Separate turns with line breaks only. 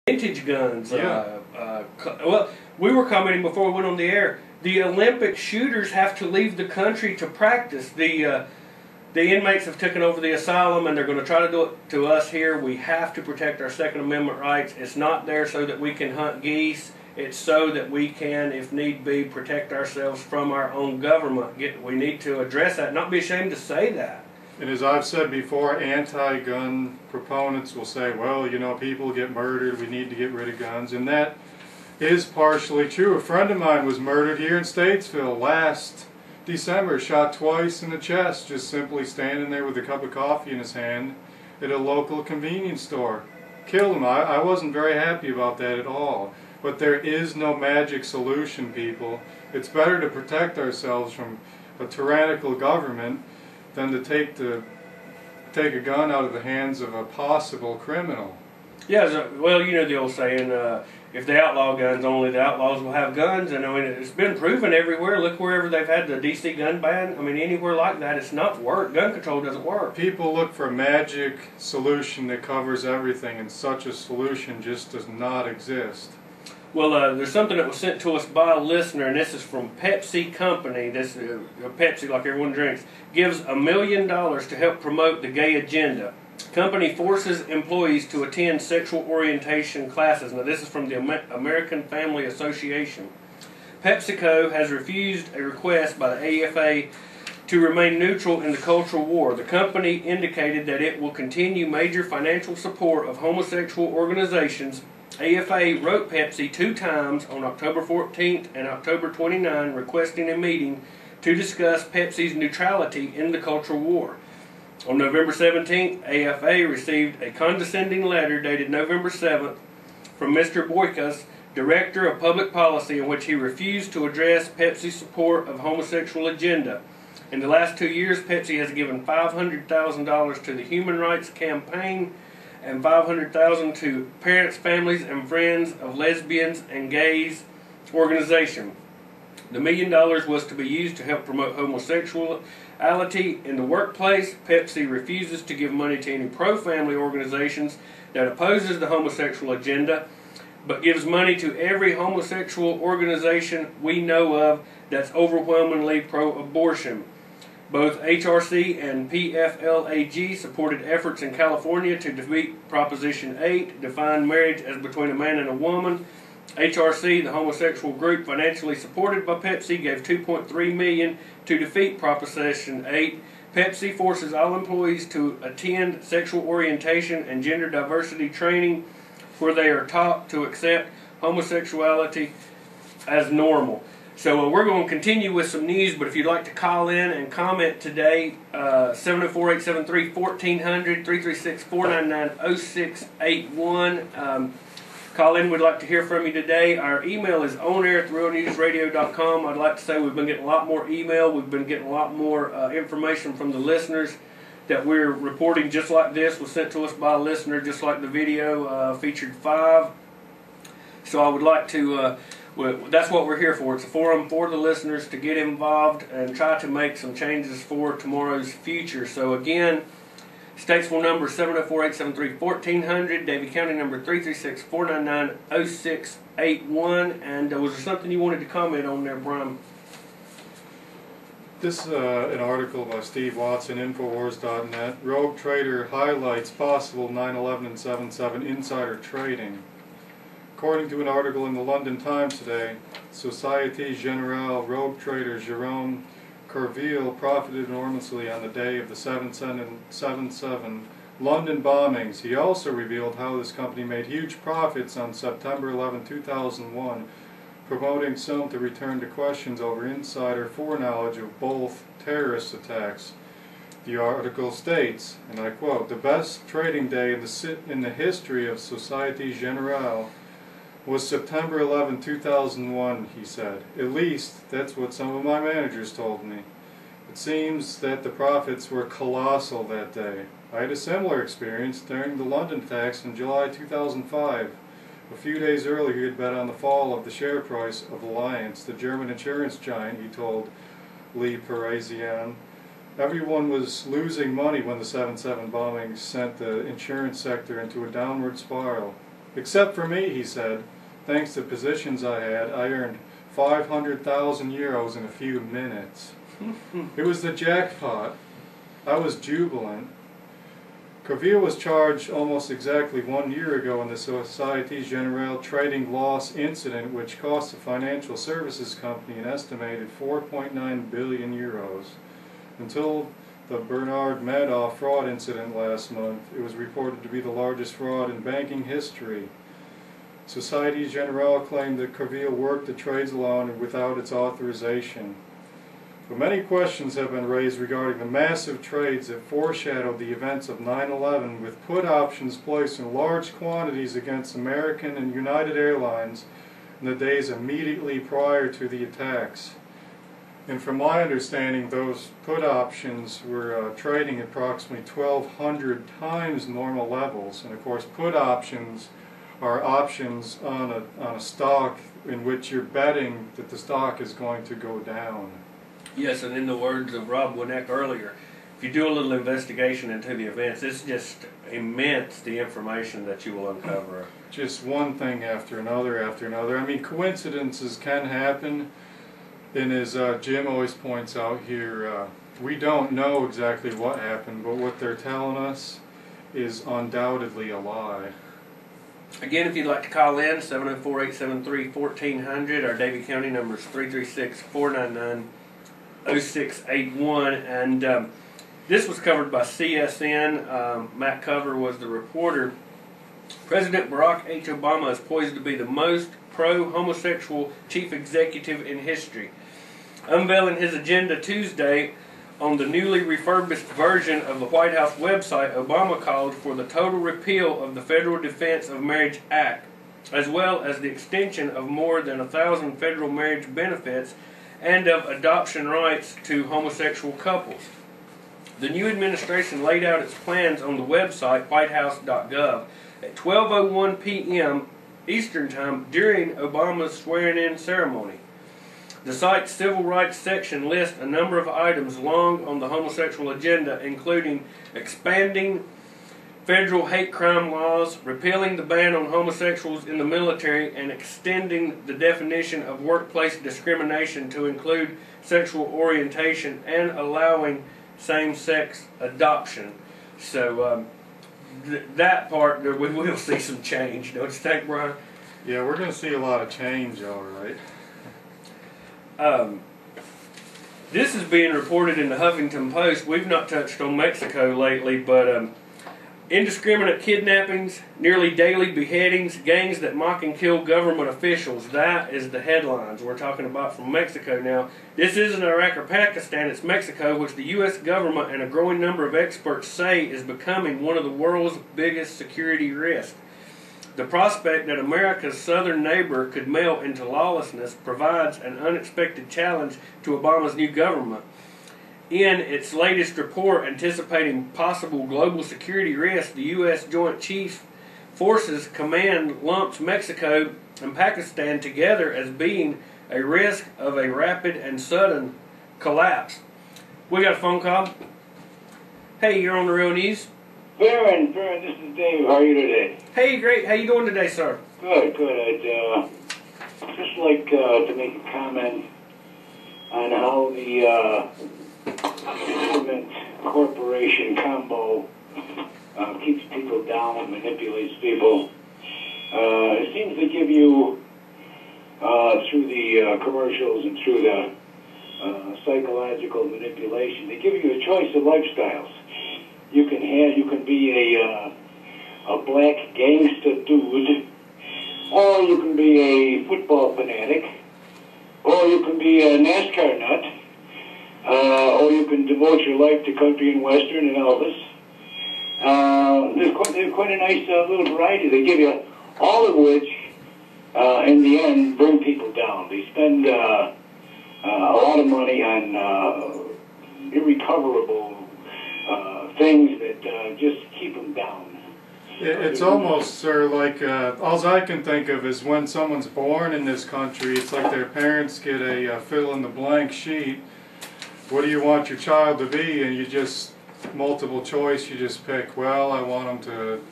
vintage guns.
Yeah.
Well, we were commenting before we went on the air. The Olympic shooters have to leave the country to practice. The inmates have taken over the asylum, and they're going to try to do it to us here. We have to protect our Second Amendment rights. It's not there so that we can hunt geese. It's so that we can, if need be, protect ourselves from our own government. We need to address that, not be ashamed to say that.
And as I've said before, anti-gun proponents will say, well, you know, people get murdered, we need to get rid of guns. And that is partially true. A friend of mine was murdered here in Statesville last December, shot twice in the chest, just simply standing there with a cup of coffee in his hand at a local convenience store. Killed him. I wasn't very happy about that at all. But there is no magic solution, people. It's better to protect ourselves from a tyrannical government than to take a gun out of the hands of a possible criminal.
Yeah, well, you know the old saying, if they outlaw guns, only the outlaws will have guns. And I mean, it's been proven everywhere. Look wherever they've had the DC gun ban. I mean, anywhere like that, it's not worked. Gun control doesn't work.
People look for a magic solution that covers everything, and such a solution just does not exist.
Well, there's something that was sent to us by a listener, and this is from Pepsi Company. This Pepsi, like everyone drinks, gives $1 million to help promote the gay agenda. Company forces employees to attend sexual orientation classes. Now, this is from the American Family Association. PepsiCo has refused a request by the AFA to remain neutral in the cultural war. The company indicated that it will continue major financial support of homosexual organizations. AFA wrote Pepsi 2 times on October 14th and October 29th requesting a meeting to discuss Pepsi's neutrality in the cultural war. On November 17th, AFA received a condescending letter dated November 7th from Mr. Boykas, Director of Public Policy, in which he refused to address Pepsi's support of homosexual agenda. In the last 2 years, Pepsi has given $500,000 to the Human Rights Campaign and $500,000 to Parents, Families, and Friends of Lesbians and Gays organization. The $1 million was to be used to help promote homosexuality in the workplace. Pepsi refuses to give money to any pro-family organizations that opposes the homosexual agenda, but gives money to every homosexual organization we know of that's overwhelmingly pro-abortion. Both HRC and PFLAG supported efforts in California to defeat Proposition 8, define marriage as between a man and a woman. HRC, the homosexual group financially supported by Pepsi, gave $2.3 million to defeat Proposition 8. Pepsi forces all employees to attend sexual orientation and gender diversity training where they are taught to accept homosexuality as normal. So we're going to continue with some news, but if you'd like to call in and comment today, 704-873-1400, 336-499-0681. Call in. We'd like to hear from you today. Our email is onair@realnewsradio.com. I'd like to say we've been getting a lot more email. We've been getting a lot more information from the listeners that we're reporting just like this was sent to us by a listener, just like the video featured 5. So I would like to... Well, that's what we're here for. It's a forum for the listeners to get involved and try to make some changes for tomorrow's future. So again, Statesville number 704-873-1400, Davie County number 336-499-0681. And was there something you wanted to comment on there, Brian?
This is an article by Steve Watson, Infowars.net. Rogue Trader highlights possible 9/11 and 7/7 insider trading. According to an article in the London Times today, Société Générale rogue trader Jérôme Courville profited enormously on the day of the 7/7 London bombings. He also revealed how this company made huge profits on September 11, 2001, promoting some to return to questions over insider foreknowledge of both terrorist attacks. The article states, and I quote, "The best trading day in the history of Société Générale was September 11, 2001, he said. At least, that's what some of my managers told me. It seems that the profits were colossal that day. I had a similar experience during the London attacks in July 2005. A few days earlier, he had bet on the fall of the share price of Allianz, the German insurance giant, he told Le Parisien. Everyone was losing money when the 7/7 bombings sent the insurance sector into a downward spiral. Except for me, he said. Thanks to positions I had, I earned 500,000 euros in a few minutes. It was the jackpot. I was jubilant. Coville was charged almost exactly 1 year ago in the Société Générale trading loss incident, which cost the financial services company an estimated 4.9 billion euros. Until the Bernard Madoff fraud incident last month, it was reported to be the largest fraud in banking history. Société Générale claimed that Coville worked the trades alone and without its authorization. But many questions have been raised regarding the massive trades that foreshadowed the events of 9/11, with put options placed in large quantities against American and United Airlines in the days immediately prior to the attacks. And from my understanding, those put options were trading at approximately 1,200 times normal levels. And of course, put options are options on a stock in which you're betting that the stock is going to go down.
Yes, and in the words of Rob Wanek earlier, if you do a little investigation into the events, it's just immense, the information that you will uncover.
Just one thing after another after another. I mean, coincidences can happen, and as Jim always points out here, we don't know exactly what happened, but what they're telling us is undoubtedly a lie.
Again, if you'd like to call in, 704-873-1400. Our Davie County number is 336-499-0681. And this was covered by CSN. Matt Cover was the reporter. President Barack H. Obama is poised to be the most pro-homosexual chief executive in history. Unveiling his agenda Tuesday on the newly refurbished version of the White House website, Obama called for the total repeal of the Federal Defense of Marriage Act, as well as the extension of more than 1,000 federal marriage benefits and of adoption rights to homosexual couples. The new administration laid out its plans on the website whitehouse.gov at 12:01 p.m. Eastern Time during Obama's swearing-in ceremony. The site's civil rights section lists a number of items long on the homosexual agenda, including expanding federal hate crime laws, repealing the ban on homosexuals in the military, and extending the definition of workplace discrimination to include sexual orientation, and allowing same-sex adoption. So that part, we will see some change, don't you think, Brian?
Yeah, we're going to see a lot of change, all right.
This is being reported in the Huffington Post. We've not touched on Mexico lately, but indiscriminate kidnappings, nearly daily beheadings, gangs that mock and kill government officials. That is the headlines we're talking about from Mexico now. This isn't Iraq or Pakistan, it's Mexico, which the U.S. government and a growing number of experts say is becoming one of the world's biggest security risks. The prospect that America's southern neighbor could melt into lawlessness provides an unexpected challenge to Obama's new government. In its latest report anticipating possible global security risks, the U.S. Joint Chief Forces Command lumps Mexico and Pakistan together as being a risk of a rapid and sudden collapse. We got a phone call. Hey, you're on the Real News.
Baron, this is Dave. How are you today?
Hey, great. How you doing today, sir?
Good. I'd just like to make a comment on how the government corporation combo keeps people down and manipulates people. It seems to give you, through the commercials and through the psychological manipulation, they give you a choice of lifestyles. You can be a black gangster dude, or you can be a football fanatic, or you can be a NASCAR nut, or you can devote your life to country and western and Elvis. There's quite a nice little variety. They give you all of which, in the end, bring people down. They spend a lot of money on irrecoverable things that just keep them down.
It's almost, sir, like all I can think of is when someone's born in this country, it's like their parents get a fill-in-the-blank sheet. What do you want your child to be? And you just, multiple choice, you just pick, well, I want them to